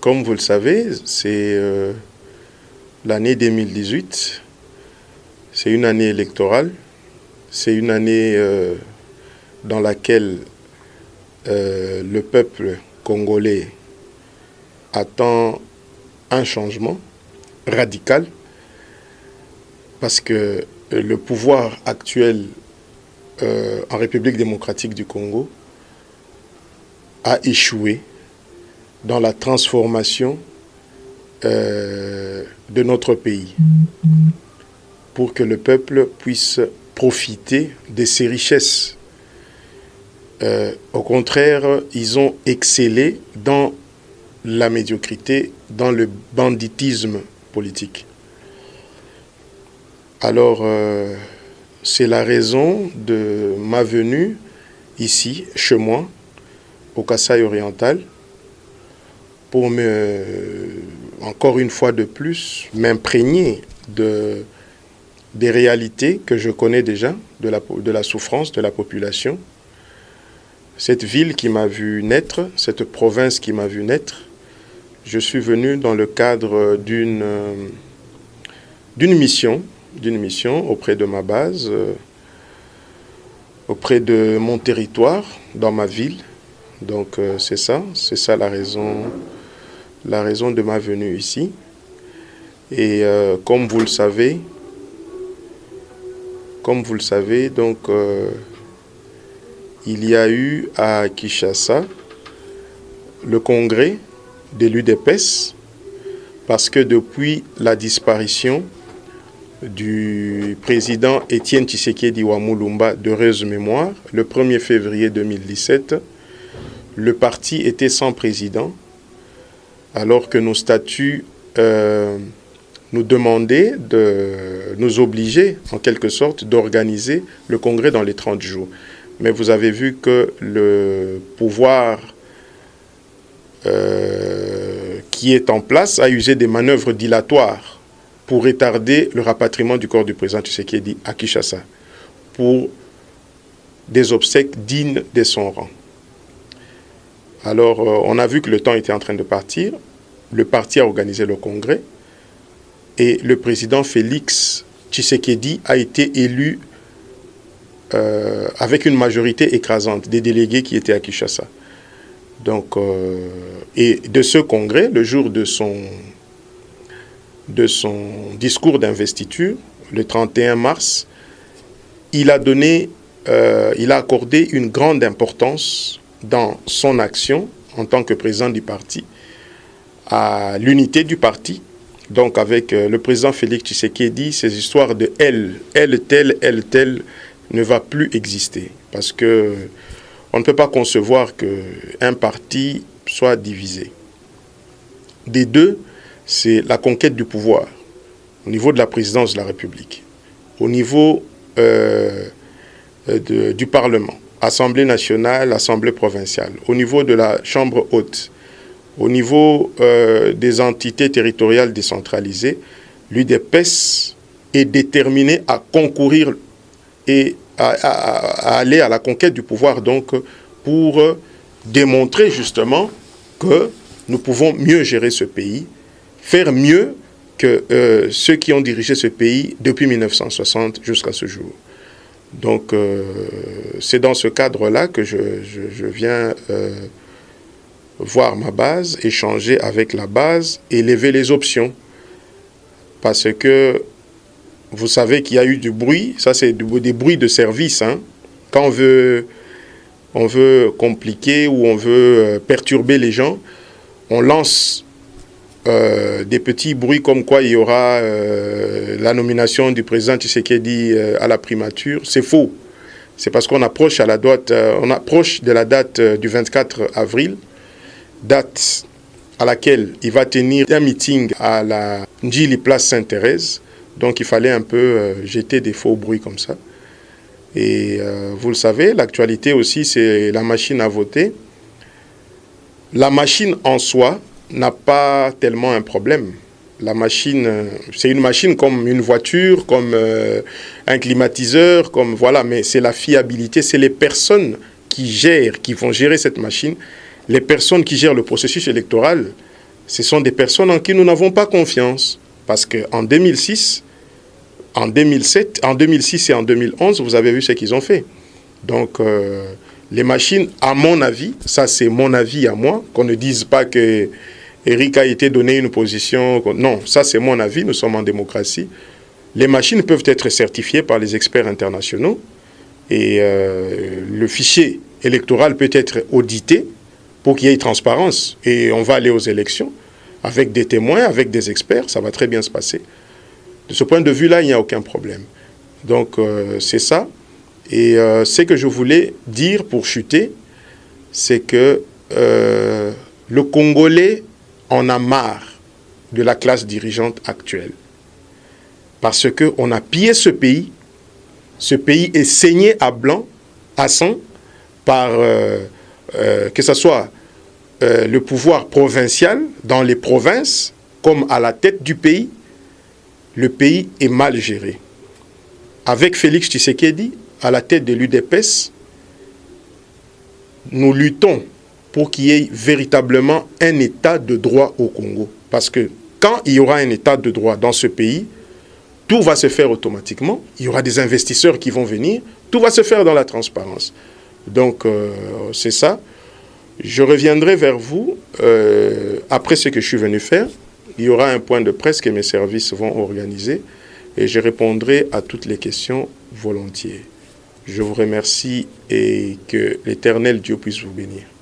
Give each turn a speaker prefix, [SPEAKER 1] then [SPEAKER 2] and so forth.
[SPEAKER 1] Comme vous le savez, c'est l'année 2018. C'est une année électorale. C'est une année dans laquelle le peuple congolais attend un changement radical parce que le pouvoir actuel en République démocratique du Congo a échoué dans la transformation de notre pays pour que le peuple puisse profiter de ses richesses. Au contraire, ils ont excellé dans la médiocrité, dans le banditisme politique. Alors, c'est la raison de ma venue ici, chez moi, au Kasaï oriental, pour encore une fois de plus, m'imprégner des réalités que je connais déjà, de la souffrance de la population. Cette ville qui m'a vu naître, cette province qui m'a vu naître, je suis venu dans le cadre d'une mission auprès de ma base, auprès de mon territoire, dans ma ville. Donc c'est ça la raison de ma venue ici. Et comme vous le savez, donc il y a eu à Kinshasa le congrès de l'UDPS, parce que depuis la disparition du président Étienne Tshisekedi Wamulumba de heureuse mémoire, le 1er février 2017, le parti était sans président, alors que nos statuts nous demandaient nous obliger, en quelque sorte, d'organiser le congrès dans les 30 jours. Mais vous avez vu que le pouvoir qui est en place a usé des manœuvres dilatoires pour retarder le rapatriement du corps du président Tshisekedi à Kinshasa, pour des obsèques dignes de son rang. Alors, on a vu que le temps était en train de partir. Le parti a organisé le congrès et le président Félix Tshisekedi a été élu avec une majorité écrasante des délégués qui étaient à Kinshasa. Donc, et de ce congrès, le jour de son discours d'investiture, le 31 mars, il a accordé une grande importance dans son action en tant que président du parti à l'unité du parti. Donc avec le président Félix Tshisekedi, ces histoires de elle telle ne va plus exister, parce que on ne peut pas concevoir qu'un parti soit divisé. Des deux, c'est la conquête du pouvoir au niveau de la présidence de la République, au niveau du Parlement, Assemblée nationale, Assemblée provinciale, au niveau de la Chambre haute, au niveau des entités territoriales décentralisées. L'UDPS est déterminé à concourir et à aller à la conquête du pouvoir, donc pour démontrer justement que nous pouvons mieux gérer ce pays, faire mieux que ceux qui ont dirigé ce pays depuis 1960 jusqu'à ce jour. Donc c'est dans ce cadre-là que je viens voir ma base, échanger avec la base et lever les options. Parce que vous savez qu'il y a eu du bruit, ça c'est des bruits de service. Hein. Quand on veut compliquer ou on veut perturber les gens, on lance des petits bruits comme quoi il y aura la nomination du président Tshisekedi à la primature. C'est faux. C'est parce qu'on approche de la date du 24 avril, date à laquelle il va tenir un meeting à la Ndjili Place Sainte-Thérèse. Donc il fallait un peu jeter des faux bruits comme ça. Et vous le savez, l'actualité aussi, c'est la machine à voter. La machine en soi n'a pas tellement un problème. La machine, c'est une machine comme une voiture, comme un climatiseur, comme voilà, mais c'est la fiabilité, c'est les personnes qui vont gérer cette machine, les personnes qui gèrent le processus électoral. Ce sont des personnes en qui nous n'avons pas confiance. Parce qu'en 2006, en 2007, en 2006 et en 2011, vous avez vu ce qu'ils ont fait. Donc, les machines, à mon avis, ça c'est mon avis à moi, qu'on ne dise pas que Eric a été donné une position. Non, ça c'est mon avis, nous sommes en démocratie. Les machines peuvent être certifiées par les experts internationaux et le fichier électoral peut être audité pour qu'il y ait transparence. Et on va aller aux élections avec des témoins, avec des experts, ça va très bien se passer. De ce point de vue-là, il n'y a aucun problème. Donc, c'est ça. Et ce que je voulais dire pour chuter, c'est que le Congolais en a marre de la classe dirigeante actuelle. Parce qu'on a pillé ce pays. Ce pays est saigné à blanc, à sang, par que ce soit le pouvoir provincial dans les provinces, comme à la tête du pays. Le pays est mal géré. Avec Félix Tshisekedi, à la tête de l'UDPS, nous luttons pour qu'il y ait véritablement un état de droit au Congo. Parce que quand il y aura un état de droit dans ce pays, tout va se faire automatiquement. Il y aura des investisseurs qui vont venir. Tout va se faire dans la transparence. Donc, c'est ça. Je reviendrai vers vous après ce que je suis venu faire. Il y aura un point de presse que mes services vont organiser et je répondrai à toutes les questions volontiers. Je vous remercie et que l'Éternel Dieu puisse vous bénir.